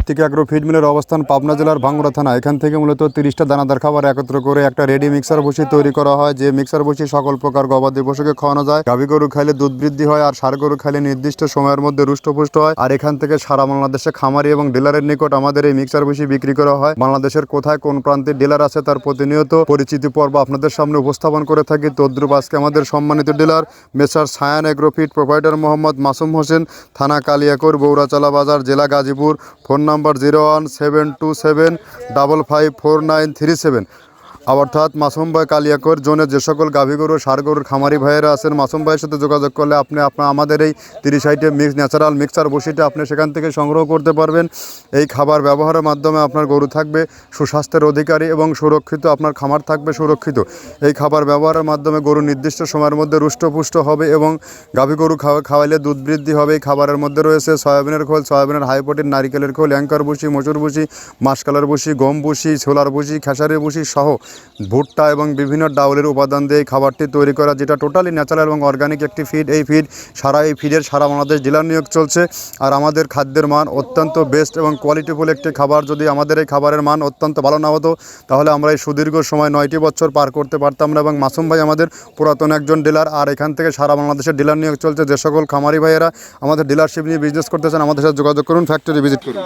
Kartik agro feed মিলের অবস্থান পাবনা জেলার ভাঙ্গুড়া থানা। এখান থেকে মূলত 30টা দানাদার খাবার একত্র করে একটা রেডি মিক্সার বসি তৈরি করা হয়, যে মিক্সার বসি সকল প্রকার গবাদি পশুকে খাওয়ানো যায়। গাভী গরু খাইলে দুধ বৃদ্ধি হয়, আর ষাঁড় গরু খাইলে নির্দিষ্ট সময়ের মধ্যে রুষ্টপুষ্ট হয়। আর এখান থেকে সারা বাংলাদেশে খামারি এবং ডিলারের নিকট আমাদের এই মিক্সার বসি বিক্রি করা হয়। বাংলাদেশের কোথায় কোন প্রান্তে ডিলার আছে তার প্রতিনিয়ত পরিচিতি পর্ব আপনাদের সামনে উপস্থাপন করে থাকি। তদ্রুপ আজকে আমাদের সম্মানিত dealer messrs Sayan agro feed provider Mohammad Masum Hossain, থানা কালিয়াকৈর, বৌরাচালা বাজার, জেলা গাজীপুর। Phone number 01727554937। অর্থাৎ মাসুম ভাই কালিয়াকৈর জোনে যে সকল গাভী গরু ষাঁড় গরুর খামারি ভাইয়েরা আছেন, মাসুম ভাইয়ের সাথে যোগাযোগ করলে আপনি আমাদের এই 30 আইটেম ন্যাচারাল মিক্সার বসিটা আপনি সেখান থেকে সংগ্রহ করতে পারবেন। এই খাবার ব্যবহারের মাধ্যমে আপনার গরু থাকবে সুস্বাস্থ্যের অধিকারী এবং সুরক্ষিত, আপনার খামার থাকবে সুরক্ষিত। এই খাবার ব্যবহারের মাধ্যমে গরু নির্দিষ্ট সময়ের মধ্যে রুষ্টপুষ্ট হবে এবং গাভী গরু খাওয়াইলে দুধ বৃদ্ধি হবে। এই খাবারের মধ্যে রয়েছে সয়াবিনের খোল, সয়াবিনের হাই প্রোটিন, নারিকেলের খোল, অ্যাঙ্কার ভুসি, মসুর ভুসি, মাসকালার ভুসি, গম ভুসি, ছোলার ভুসি, খেসারি ভুসি সহ ভুট্টা এবং বিভিন্ন ডাউলের উপাদান দিয়ে এই খাবারটি তৈরি করা, যেটা টোটালি ন্যাচারাল এবং অর্গানিক একটি ফিড। এই ফিডের সারা বাংলাদেশ ডিলার নিয়োগ চলছে। আর আমাদের খাদ্যের মান অত্যন্ত বেস্ট এবং কোয়ালিটিফুল একটি খাবার। যদি আমাদের এই খাবারের মান অত্যন্ত ভালো না হতো তাহলে আমরা এই সুদীর্ঘ সময় 9টি বছর পার করতে পারতাম না। এবং মাসুম ভাই আমাদের পুরাতন একজন ডিলার। আর এখান থেকে সারা বাংলাদেশের ডিলার নিয়োগ চলছে। যে সকল খামারি ভাইয়েরা আমাদের ডিলারশিপ নিয়ে বিজনেস করতে চান আমাদের সাথে যোগাযোগ করুন, ফ্যাক্টরি ভিজিট করুন।